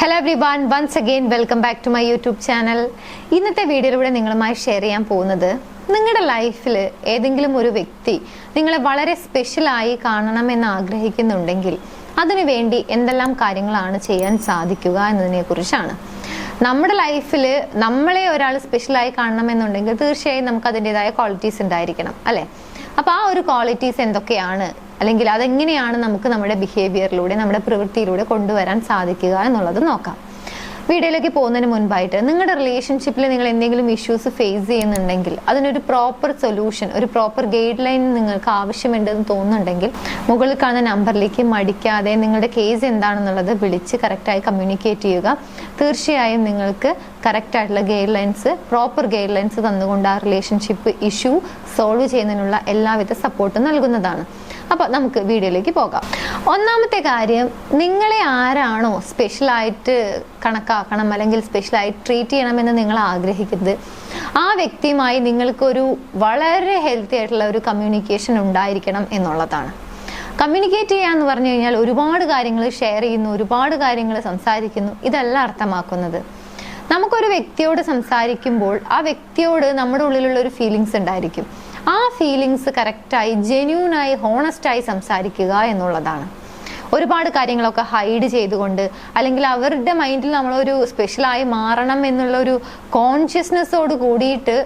Hello everyone, once again welcome back to my YouTube channel. ഇന്നത്തെ വീഡിയോയിലൂടെ നിങ്ങളുമായി share ചെയ്യാൻ പോകുന്നത് നിങ്ങളുടെ ലൈഫിൽ ഏതെങ്കിലും ഒരു വ്യക്തി നിങ്ങളെ വളരെ സ്പെഷ്യലായി കാണണമെന്ന് ആഗ്രഹിക്കുന്നുണ്ടെങ്കിൽ അതിനു വേണ്ടി എന്തെല്ലാം കാര്യങ്ങളാണ് ചെയ്യാൻ സാധിക്കുക എന്നതിനെ കുറിച്ചാണ്. നമ്മുടെ ലൈഫിൽ നമ്മളെ ഒരാൾ സ്പെഷ്യലായി കാണണമെന്നുണ്ടെങ്കിൽ തീർച്ചയായും നമുക്ക് അതിൻ്റെതായ ക്വാളിറ്റീസ് ഉണ്ടായിരിക്കണം അല്ലേ? അപ്പോൾ ആ ഒരു ക്വാളിറ്റീസ് എന്തൊക്കെയാണ്, അല്ലെങ്കിൽ അതെങ്ങനെയാണ് നമുക്ക് നമ്മുടെ ബിഹേവിയറിലൂടെ നമ്മുടെ പ്രവൃത്തിയിലൂടെ കൊണ്ടുവരാൻ സാധിക്കുക എന്നുള്ളത് നോക്കാം. വീഡിയോയിലേക്ക് പോകുന്നതിന് മുൻപായിട്ട് നിങ്ങളുടെ റിലേഷൻഷിപ്പിൽ നിങ്ങൾ എന്തെങ്കിലും ഇഷ്യൂസ് ഫേസ് ചെയ്യുന്നുണ്ടെങ്കിൽ അതിനൊരു പ്രോപ്പർ സൊല്യൂഷൻ, ഒരു പ്രോപ്പർ ഗൈഡ് ലൈൻ നിങ്ങൾക്ക് ആവശ്യമുണ്ടെന്ന് തോന്നുന്നുണ്ടെങ്കിൽ മുകളിൽ കാണുന്ന നമ്പറിലേക്ക് മടിക്കാതെ നിങ്ങളുടെ കേസ് എന്താണെന്നുള്ളത് വിളിച്ച് കറക്റ്റായി കമ്മ്യൂണിക്കേറ്റ് ചെയ്യുക. തീർച്ചയായും നിങ്ങൾക്ക് കറക്റ്റായിട്ടുള്ള guide lines, proper guide lines തന്നുകൊണ്ട് ആ റിലേഷൻഷിപ്പ് ഇഷ്യൂ സോൾവ് ചെയ്യുന്നതിനുള്ള എല്ലാവിധ സപ്പോർട്ടും നൽകുന്നതാണ്. അപ്പോൾ നമുക്ക് വീഡിയോയിലേക്ക് പോകാം. ഒന്നാമത്തെ കാര്യം, നിങ്ങളെ ആരാണോ സ്പെഷ്യലായിട്ട് കണക്കാക്കണം അല്ലെങ്കിൽ സ്പെഷ്യലായിട്ട് ട്രീറ്റ് ചെയ്യണമെന്ന് നിങ്ങൾ ആഗ്രഹിക്കുന്നത് ആ വ്യക്തിയുമായി നിങ്ങൾക്കൊരു വളരെ ഹെൽത്തി ആയിട്ടുള്ള ഒരു കമ്മ്യൂണിക്കേഷൻ ഉണ്ടായിരിക്കണം എന്നുള്ളതാണ്. കമ്മ്യൂണിക്കേറ്റ് ചെയ്യാന്ന് പറഞ്ഞു കഴിഞ്ഞാൽ ഒരുപാട് കാര്യങ്ങൾ ഷെയർ ചെയ്യുന്നു, ഒരുപാട് കാര്യങ്ങൾ സംസാരിക്കുന്നു, ഇതല്ല അർത്ഥമാക്കുന്നത്. നമുക്കൊരു വ്യക്തിയോട് സംസാരിക്കുമ്പോൾ ആ വ്യക്തിയോട് നമ്മുടെ ഉള്ളിലുള്ള ഒരു ഫീലിങ്സ് ഉണ്ടായിരിക്കും. ആ ഫീലിങ്സ് കറക്റ്റായി, ജെന്യൂനായി, ഹോണസ്റ്റായി സംസാരിക്കുക എന്നുള്ളതാണ്. ഒരുപാട് കാര്യങ്ങളൊക്കെ ഹൈഡ് ചെയ്തുകൊണ്ട് അല്ലെങ്കിൽ അവരുടെ മൈൻഡിൽ നമ്മളൊരു സ്പെഷ്യലായി മാറണം എന്നുള്ള ഒരു കോൺഷ്യസ്നെസ്സോട് കൂടിയിട്ട്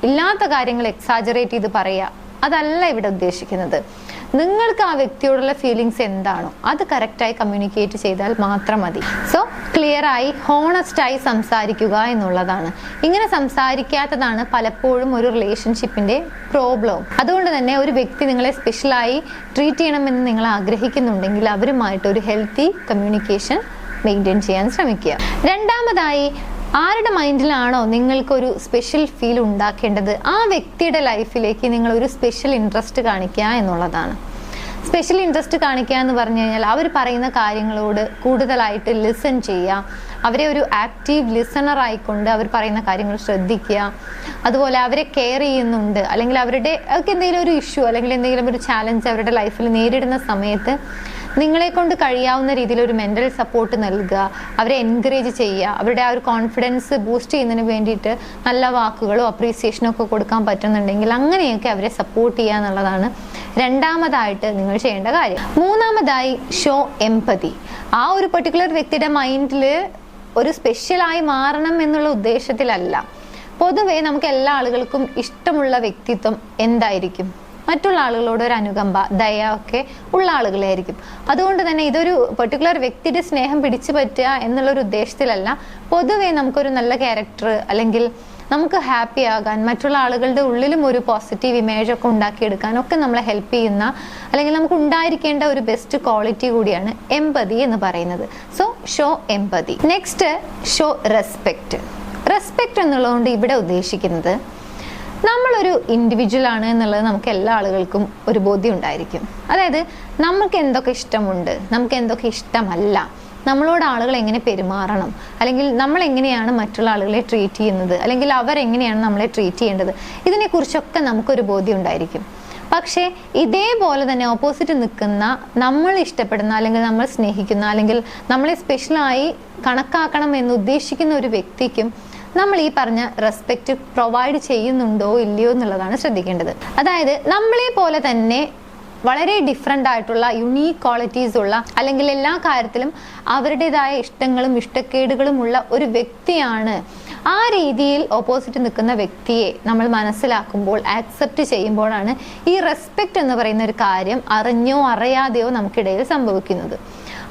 ഇല്ലാത്ത കാര്യങ്ങൾ എക്സാജറേറ്റ് ചെയ്ത് പറയുക, അതല്ല ഇവിടെ ഉദ്ദേശിക്കുന്നത്. നിങ്ങൾക്ക് ആ വ്യക്തിയോടുള്ള ഫീലിങ്സ് എന്താണോ അത് കറക്റ്റായി കമ്മ്യൂണിക്കേറ്റ് ചെയ്താൽ മാത്രം മതി. സോ ക്ലിയറായി, ഹോണസ്റ്റായി സംസാരിക്കുക എന്നുള്ളതാണ്. ഇങ്ങനെ സംസാരിക്കാത്തതാണ് പലപ്പോഴും ഒരു റിലേഷൻഷിപ്പിന്റെ പ്രോബ്ലം. അതുകൊണ്ട് തന്നെ ഒരു വ്യക്തി നിങ്ങളെ സ്പെഷ്യലായി ട്രീറ്റ് ചെയ്യണമെന്ന് നിങ്ങൾ ആഗ്രഹിക്കുന്നുണ്ടെങ്കിൽ അവരുമായിട്ട് ഒരു ഹെൽത്തി കമ്മ്യൂണിക്കേഷൻ മെയിൻറ്റെയിൻ ചെയ്യാൻ ശ്രമിക്കുക. രണ്ടാമതായി, ആരുടെ മൈൻഡിലാണോ നിങ്ങൾക്കൊരു സ്പെഷ്യൽ ഫീൽ ഉണ്ടാക്കേണ്ടത് ആ വ്യക്തിയുടെ ലൈഫിലേക്ക് നിങ്ങൾ ഒരു സ്പെഷ്യൽ ഇൻട്രസ്റ്റ് കാണിക്കുക എന്നുള്ളതാണ്. സ്പെഷ്യൽ ഇൻട്രസ്റ്റ് കാണിക്കുക എന്ന് പറഞ്ഞു കഴിഞ്ഞാൽ അവർ പറയുന്ന കാര്യങ്ങളോട് കൂടുതലായിട്ട് ലിസൺ ചെയ്യുക, അവരെ ഒരു ആക്റ്റീവ് ലിസണർ ആയിക്കൊണ്ട് അവർ പറയുന്ന കാര്യങ്ങൾ ശ്രദ്ധിക്കുക. അതുപോലെ അവരെ കെയർ ചെയ്യുന്നുണ്ട്, അല്ലെങ്കിൽ അവർക്ക് എന്തെങ്കിലും ഒരു ഇഷ്യൂ അല്ലെങ്കിൽ എന്തെങ്കിലും ഒരു ചാലഞ്ച് അവരുടെ ലൈഫിൽ നേരിടുന്ന സമയത്ത് നിങ്ങളെ കൊണ്ട് കഴിയാവുന്ന രീതിയിൽ ഒരു മെന്റൽ സപ്പോർട്ട് നൽകുക, അവരെ എൻകറേജ് ചെയ്യുക. അവരുടെ ആ ഒരു കോൺഫിഡൻസ് ബൂസ്റ്റ് ചെയ്യുന്നതിന് വേണ്ടിയിട്ട് നല്ല വാക്കുകളോ അപ്രീസിയേഷനോ ഒക്കെ കൊടുക്കാൻ പറ്റുന്നുണ്ടെങ്കിൽ അങ്ങനെയൊക്കെ അവരെ സപ്പോർട്ട് ചെയ്യുക എന്നുള്ളതാണ് രണ്ടാമതായിട്ട് നിങ്ങൾ ചെയ്യേണ്ട കാര്യം. മൂന്നാമതായി, ഷോ എംപതി. ആ ഒരു പെർട്ടിക്കുലർ വ്യക്തിയുടെ മൈൻഡിൽ ഒരു സ്പെഷ്യലായി മാറണം എന്നുള്ള ഉദ്ദേശത്തിലല്ല. പൊതുവേ നമുക്ക് എല്ലാ ആളുകൾക്കും ഇഷ്ടമുള്ള വ്യക്തിത്വം എന്തായിരിക്കും? മറ്റുള്ള ആളുകളോട് ഒരു അനുകമ്പ, ദയ ഒക്കെ ഉള്ള ആളുകളായിരിക്കും. അതുകൊണ്ട് തന്നെ ഇതൊരു പെർട്ടിക്കുലർ വ്യക്തിയുടെ സ്നേഹം പിടിച്ചു പറ്റുക എന്നുള്ളൊരു ഉദ്ദേശത്തിലല്ല. പൊതുവേ നമുക്കൊരു നല്ല ക്യാരക്ടർ അല്ലെങ്കിൽ നമുക്ക് ഹാപ്പി ആകാൻ, മറ്റുള്ള ആളുകളുടെ ഉള്ളിലും ഒരു പോസിറ്റീവ് ഇമേജ് ഒക്കെ ഉണ്ടാക്കിയെടുക്കാൻ ഒക്കെ നമ്മളെ ഹെൽപ്പ് ചെയ്യുന്ന, അല്ലെങ്കിൽ നമുക്ക് ഉണ്ടായിരിക്കേണ്ട ഒരു ബെസ്റ്റ് ക്വാളിറ്റി കൂടിയാണ് എംപതി എന്ന് പറയുന്നത്. So show empathy. Next, show respect. Respect എന്നുള്ളതുകൊണ്ട് ഇവിടെ ഉദ്ദേശിക്കുന്നത് നമ്മളൊരു ഇൻഡിവിജ്വൽ ആണ് എന്നുള്ളത് നമുക്ക് എല്ലാ ആളുകൾക്കും ഒരു ബോധ്യം ഉണ്ടായിരിക്കും. അതായത് നമുക്ക് എന്തൊക്കെ ഇഷ്ടമുണ്ട്, നമുക്ക് എന്തൊക്കെ ഇഷ്ടമല്ല, നമ്മളോട് ആളുകൾ എങ്ങനെ പെരുമാറണം, അല്ലെങ്കിൽ നമ്മൾ എങ്ങനെയാണ് മറ്റുള്ള ആളുകളെ ട്രീറ്റ് ചെയ്യുന്നത്, അല്ലെങ്കിൽ അവരെങ്ങനെയാണ് നമ്മളെ ട്രീറ്റ് ചെയ്യേണ്ടത്, ഇതിനെക്കുറിച്ചൊക്കെ നമുക്കൊരു ബോധ്യം ഉണ്ടായിരിക്കും. പക്ഷേ ഇതേപോലെ തന്നെ ഓപ്പോസിറ്റ് നിൽക്കുന്ന, നമ്മൾ ഇഷ്ടപ്പെടുന്ന അല്ലെങ്കിൽ നമ്മൾ സ്നേഹിക്കുന്ന അല്ലെങ്കിൽ നമ്മളെ സ്പെഷ്യലായി കണക്കാക്കണം എന്ന് ഉദ്ദേശിക്കുന്ന ഒരു വ്യക്തിക്കും നമ്മൾ ഈ പറഞ്ഞ റെസ്പെക്റ്റ് പ്രൊവൈഡ് ചെയ്യുന്നുണ്ടോ ഇല്ലയോ എന്നുള്ളതാണ് ശ്രദ്ധിക്കേണ്ടത്. അതായത് നമ്മളെ പോലെ തന്നെ വളരെ ഡിഫറെൻ്റ് ആയിട്ടുള്ള യുണീക്ക് ക്വാളിറ്റീസ് ഉള്ള, അല്ലെങ്കിൽ എല്ലാ കാര്യത്തിലും അവരുടേതായ ഇഷ്ടങ്ങളും ഇഷ്ടക്കേടുകളും ഉള്ള ഒരു വ്യക്തിയാണ്. ആ രീതിയിൽ ഓപ്പോസിറ്റ് നിൽക്കുന്ന വ്യക്തിയെ നമ്മൾ മനസ്സിലാക്കുമ്പോൾ, ആക്സെപ്റ്റ് ചെയ്യുമ്പോഴാണ് ഈ റെസ്പെക്റ്റ് എന്ന് പറയുന്ന ഒരു കാര്യം അറിഞ്ഞോ അറിയാതെയോ നമുക്കിടയിൽ സംഭവിക്കുന്നത്.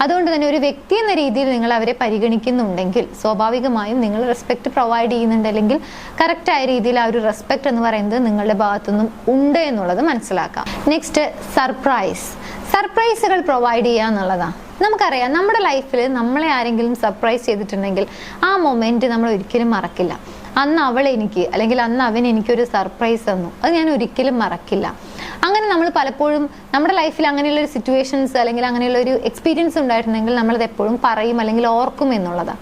അതുകൊണ്ട് തന്നെ ഒരു വ്യക്തി എന്ന രീതിയിൽ നിങ്ങൾ അവരെ പരിഗണിക്കുന്നുണ്ടെങ്കിൽ സ്വാഭാവികമായും നിങ്ങൾ റെസ്പെക്ട് പ്രൊവൈഡ് ചെയ്യുന്നുണ്ട്, അല്ലെങ്കിൽ കറക്റ്റായ രീതിയിൽ ആ ഒരു റെസ്പെക്ട് എന്ന് പറയുന്നത് നിങ്ങളുടെ ഭാഗത്തുനിന്നും ഉണ്ട് എന്നുള്ളത് മനസ്സിലാക്കാം. Next, surprise. സർപ്രൈസുകൾ പ്രൊവൈഡ് ചെയ്യുക എന്നുള്ളതാണ്. നമുക്കറിയാം, നമ്മുടെ ലൈഫിൽ നമ്മളെ ആരെങ്കിലും സർപ്രൈസ് ചെയ്തിട്ടുണ്ടെങ്കിൽ ആ മൊമെന്റ് നമ്മൾ ഒരിക്കലും മറക്കില്ല. അന്ന് അവൾ എനിക്ക്, അല്ലെങ്കിൽ അന്ന് അവൻ എനിക്കൊരു സർപ്രൈസ് തന്നു, അത് ഞാൻ ഒരിക്കലും മറക്കില്ല. അങ്ങനെ നമ്മൾ പലപ്പോഴും നമ്മുടെ ലൈഫിൽ അങ്ങനെയുള്ള ഒരു സിറ്റുവേഷൻസ് അല്ലെങ്കിൽ അങ്ങനെയുള്ള ഒരു എക്സ്പീരിയൻസ് ഉണ്ടായിട്ടുണ്ടെങ്കിൽ നമ്മളത് എപ്പോഴും പറയും അല്ലെങ്കിൽ ഓർക്കും എന്നുള്ളതാണ്.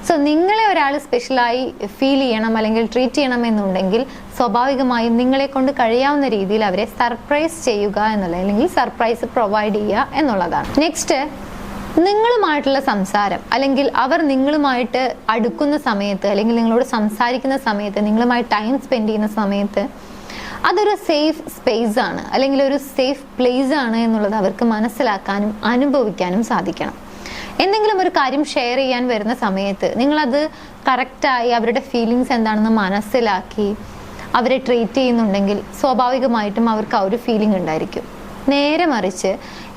സോ നിങ്ങളെ ഒരാൾ സ്പെഷ്യലായി ഫീൽ ചെയ്യണം അല്ലെങ്കിൽ ട്രീറ്റ് ചെയ്യണം എന്നുണ്ടെങ്കിൽ സ്വാഭാവികമായും നിങ്ങളെ കൊണ്ട് കഴിയാവുന്ന രീതിയിൽ അവരെ സർപ്രൈസ് ചെയ്യുക എന്നുള്ളത്, അല്ലെങ്കിൽ സർപ്രൈസ് പ്രൊവൈഡ് ചെയ്യുക എന്നുള്ളതാണ്. നെക്സ്റ്റ്, നിങ്ങളുമായിട്ടുള്ള സംസാരം അല്ലെങ്കിൽ അവർ നിങ്ങളുമായിട്ട് അടുക്കുന്ന സമയത്ത് അല്ലെങ്കിൽ നിങ്ങളോട് സംസാരിക്കുന്ന സമയത്ത്, നിങ്ങളുമായി ടൈം സ്പെൻഡ് ചെയ്യുന്ന സമയത്ത് അതൊരു സേഫ് സ്പേസ് ആണ് അല്ലെങ്കിൽ ഒരു സേഫ് പ്ലേസ് ആണ് എന്നുള്ളത് അവർക്ക് മനസ്സിലാക്കാനും അനുഭവിക്കാനും സാധിക്കണം. എന്തെങ്കിലും ഒരു കാര്യം ഷെയർ ചെയ്യാൻ വരുന്ന സമയത്ത് നിങ്ങളത് കറക്റ്റായി അവരുടെ ഫീലിങ്സ് എന്താണെന്ന് മനസ്സിലാക്കി അവരെ ട്രീറ്റ് ചെയ്യുന്നുണ്ടെങ്കിൽ സ്വാഭാവികമായിട്ടും അവർക്ക് ആ ഒരു ഫീലിംഗ് ഉണ്ടായിരിക്കും. നേരെ മറിച്ച്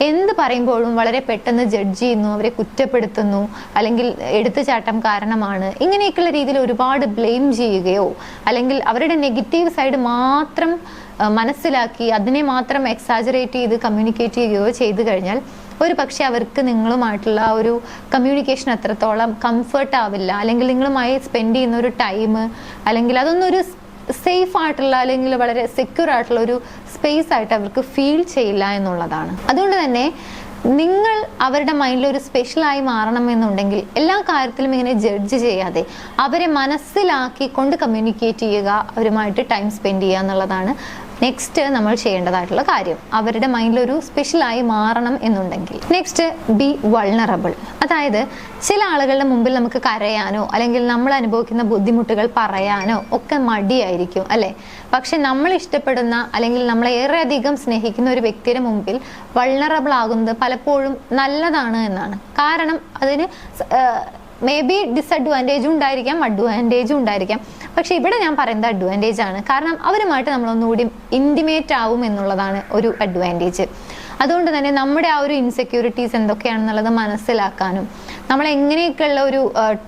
എന്ത് പറയുമ്പോഴും വളരെ പെട്ടെന്ന് ജഡ്ജ് ചെയ്യുന്നു, അവരെ കുറ്റപ്പെടുത്തുന്നു, അല്ലെങ്കിൽ എടുത്തുചാട്ടം കാരണമാണ്, ഇങ്ങനെയൊക്കെയുള്ള രീതിയിൽ ഒരുപാട് ബ്ലെയിം ചെയ്യുകയോ അല്ലെങ്കിൽ അവരുടെ നെഗറ്റീവ് സൈഡ് മാത്രം മനസ്സിലാക്കി അതിനെ മാത്രം എക്സാജറേറ്റ് ചെയ്ത് കമ്മ്യൂണിക്കേറ്റ് ചെയ്യുകയോ ചെയ്തു കഴിഞ്ഞാൽ ഒരു പക്ഷെ അവർക്ക് നിങ്ങളുമായിട്ടുള്ള ഒരു കമ്മ്യൂണിക്കേഷൻ അത്രത്തോളം കംഫർട്ട് ആവില്ല, അല്ലെങ്കിൽ നിങ്ങളുമായി സ്പെൻഡ് ചെയ്യുന്ന ഒരു ടൈം അല്ലെങ്കിൽ അതൊന്നും ഒരു സേഫ് ആയിട്ടുള്ള അല്ലെങ്കിൽ വളരെ സെക്യൂർ ആയിട്ടുള്ള ഒരു സ്പേസ് ആയിട്ട് അവർക്ക് ഫീൽ ചെയ്യില്ല എന്നുള്ളതാണ്. അതുകൊണ്ട് തന്നെ നിങ്ങൾ അവരുടെ മൈൻഡിൽ ഒരു സ്പെഷ്യലായി മാറണമെന്നുണ്ടെങ്കിൽ എല്ലാ കാര്യത്തിലും ഇങ്ങനെ ജഡ്ജ് ചെയ്യാതെ അവരെ മനസ്സിലാക്കി കൊണ്ട് കമ്മ്യൂണിക്കേറ്റ് ചെയ്യുക, അവരുമായിട്ട് ടൈം സ്പെൻഡ് ചെയ്യുക എന്നുള്ളതാണ് നെക്സ്റ്റ് നമ്മൾ ചെയ്യേണ്ടതായിട്ടുള്ള കാര്യം, അവരുടെ മൈൻഡിൽ ഒരു സ്പെഷ്യലായി മാറണം എന്നുണ്ടെങ്കിൽ. Next, B vulnerable. അതായത് ചില ആളുകളുടെ മുമ്പിൽ നമുക്ക് കരയാനോ അല്ലെങ്കിൽ നമ്മൾ അനുഭവിക്കുന്ന ബുദ്ധിമുട്ടുകൾ പറയാനോ ഒക്കെ മടിയായിരിക്കും അല്ലെ. പക്ഷെ നമ്മൾ ഇഷ്ടപ്പെടുന്ന അല്ലെങ്കിൽ നമ്മളെ ഏറെയധികം സ്നേഹിക്കുന്ന ഒരു വ്യക്തിയുടെ മുമ്പിൽ വൾണറബിൾ ആകുന്നത് പലപ്പോഴും നല്ലതാണ് എന്നാണ്. കാരണം അതിന് മേ ബി ഡിസഡ്വാൻറ്റേജും ഉണ്ടായിരിക്കാം, അഡ്വാൻറ്റേജും ഉണ്ടായിരിക്കാം. പക്ഷെ ഇവിടെ ഞാൻ പറയുന്നത് അഡ്വാൻറ്റേജ് ആണ്. കാരണം അവരുമായിട്ട് നമ്മളൊന്നുകൂടി ഇൻറ്റിമേറ്റ് ആവും എന്നുള്ളതാണ് ഒരു അഡ്വാൻറ്റേജ്. അതുകൊണ്ട് തന്നെ നമ്മുടെ ആ ഒരു ഇൻസെക്യൂരിറ്റീസ് എന്തൊക്കെയാണെന്നുള്ളത് മനസ്സിലാക്കാനും നമ്മൾ എങ്ങനെയൊക്കെയുള്ള ഒരു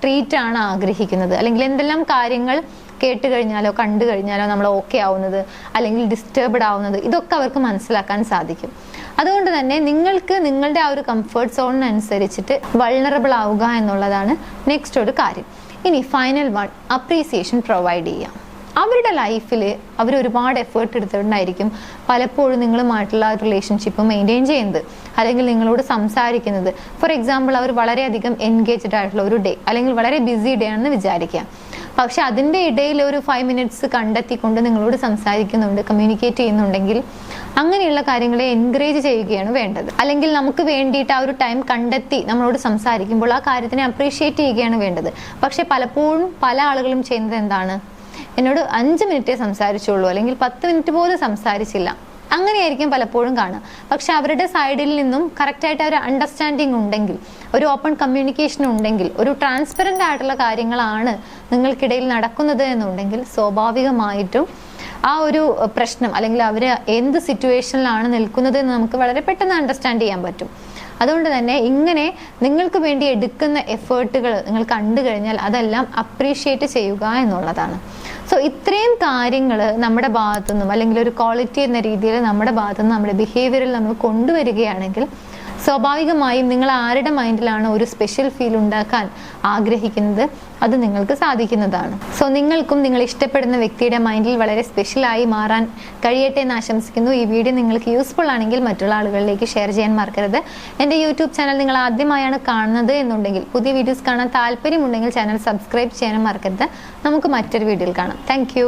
ട്രീറ്റ് ആണ് ആഗ്രഹിക്കുന്നത്, അല്ലെങ്കിൽ എന്തെല്ലാം കാര്യങ്ങൾ കേട്ട് കഴിഞ്ഞാലോ കണ്ടു കഴിഞ്ഞാലോ നമ്മൾ ഓക്കെ ആവുന്നത് അല്ലെങ്കിൽ ഡിസ്റ്റർബ്ഡ് ആവുന്നത്, ഇതൊക്കെ അവർക്ക് മനസ്സിലാക്കാൻ സാധിക്കും. അതുകൊണ്ട് തന്നെ നിങ്ങൾക്ക് നിങ്ങളുടെ ആ ഒരു കംഫർട്ട് സോണിനനുസരിച്ചിട്ട് വൾണറബിൾ ആവുക എന്നുള്ളതാണ് നെക്സ്റ്റ് ഒരു കാര്യം. ഇനി ഫൈനൽ വൺ, അപ്രീസിയേഷൻ പ്രൊവൈഡ് ചെയ്യാം. അവരുടെ ലൈഫിൽ അവർ ഒരുപാട് എഫേർട്ട് എടുത്തിട്ടുണ്ടായിരിക്കും പലപ്പോഴും നിങ്ങളുമായിട്ടുള്ള റിലേഷൻഷിപ്പ് മെയിൻറ്റെയിൻ ചെയ്യുന്നത് അല്ലെങ്കിൽ നിങ്ങളോട് സംസാരിക്കുന്നത്. ഫോർ എക്സാമ്പിൾ, അവർ വളരെയധികം എൻഗേജ്ഡ് ആയിട്ടുള്ള ഒരു ഡേ അല്ലെങ്കിൽ വളരെ ബിസി ഡേ ആണെന്ന് വിചാരിക്കുക. പക്ഷെ അതിൻ്റെ ഇടയിൽ ഒരു 5 മിനിറ്റ്സ് കണ്ടെത്തിക്കൊണ്ട് നിങ്ങളോട് സംസാരിക്കുന്നുണ്ട്, കമ്മ്യൂണിക്കേറ്റ് ചെയ്യുന്നുണ്ടെങ്കിൽ അങ്ങനെയുള്ള കാര്യങ്ങളെ എൻകറേജ് ചെയ്യുകയാണ് വേണ്ടത്. അല്ലെങ്കിൽ നമുക്ക് വേണ്ടിയിട്ട് ആ ഒരു ടൈം കണ്ടെത്തി നമ്മളോട് സംസാരിക്കുമ്പോൾ ആ കാര്യത്തിനെ അപ്രീഷിയേറ്റ് ചെയ്യുകയാണ് വേണ്ടത്. പക്ഷെ പലപ്പോഴും പല ആളുകളും ചെയ്യുന്നത് എന്താണ്, എന്നോട് 5 മിനിറ്റേ സംസാരിച്ചുള്ളൂ അല്ലെങ്കിൽ 10 മിനിറ്റ് പോലും സംസാരിച്ചില്ല, അങ്ങനെയായിരിക്കും പലപ്പോഴും കാണുക. പക്ഷെ അവരുടെ സൈഡിൽ നിന്നും കറക്റ്റായിട്ട് ഒരു അണ്ടർസ്റ്റാൻഡിങ് ഉണ്ടെങ്കിൽ, ഒരു ഓപ്പൺ കമ്മ്യൂണിക്കേഷൻ ഉണ്ടെങ്കിൽ, ഒരു ട്രാൻസ്പെറൻ്റ് ആയിട്ടുള്ള കാര്യങ്ങളാണ് നിങ്ങൾക്കിടയിൽ നടക്കുന്നത് എന്നുണ്ടെങ്കിൽ സ്വാഭാവികമായിട്ടും ആ ഒരു പ്രശ്നം അല്ലെങ്കിൽ അവർ എന്ത് സിറ്റുവേഷനിലാണ് നിൽക്കുന്നത് എന്ന് നമുക്ക് വളരെ പെട്ടെന്ന് അണ്ടർസ്റ്റാൻഡ് ചെയ്യാൻ പറ്റും. അതുകൊണ്ട് തന്നെ ഇങ്ങനെ നിങ്ങൾക്ക് വേണ്ടി എടുക്കുന്ന എഫേർട്ടുകൾ നിങ്ങൾ കണ്ടു കഴിഞ്ഞാൽ അതെല്ലാം അപ്രീഷിയേറ്റ് ചെയ്യുക എന്നുള്ളതാണ്. സോ ഇത്രയും കാര്യങ്ങൾ നമ്മുടെ ഭാഗത്തുനിന്നും അല്ലെങ്കിൽ ഒരു ക്വാളിറ്റി എന്ന രീതിയിൽ നമ്മുടെ ഭാഗത്തുനിന്ന് നമ്മുടെ ബിഹേവിയറിൽ നമ്മൾ കൊണ്ടുവരികയാണെങ്കിൽ സ്വാഭാവികമായും നിങ്ങൾ ആരുടെ മൈൻഡിലാണ് ഒരു സ്പെഷ്യൽ ഫീൽ ഉണ്ടാക്കാൻ ആഗ്രഹിക്കുന്നത് അത് നിങ്ങൾക്ക് സാധിക്കുന്നതാണ്. സോ നിങ്ങൾക്കും നിങ്ങൾ ഇഷ്ടപ്പെടുന്ന വ്യക്തിയുടെ മൈൻഡിൽ വളരെ സ്പെഷ്യലായി മാറാൻ കഴിയട്ടെ എന്ന് ആശംസിക്കുന്നു. ഈ വീഡിയോ നിങ്ങൾക്ക് യൂസ്ഫുൾ ആണെങ്കിൽ മറ്റുള്ള ആളുകളിലേക്ക് ഷെയർ ചെയ്യാൻ മറക്കരുത്. എൻ്റെ യൂട്യൂബ് ചാനൽ നിങ്ങൾ ആദ്യമായാണ് കാണുന്നത് എന്നുണ്ടെങ്കിൽ, പുതിയ വീഡിയോസ് കാണാൻ താല്പര്യമുണ്ടെങ്കിൽ ചാനൽ സബ്സ്ക്രൈബ് ചെയ്യാനും മറക്കരുത്. നമുക്ക് മറ്റൊരു വീഡിയോയിൽ കാണാം. താങ്ക്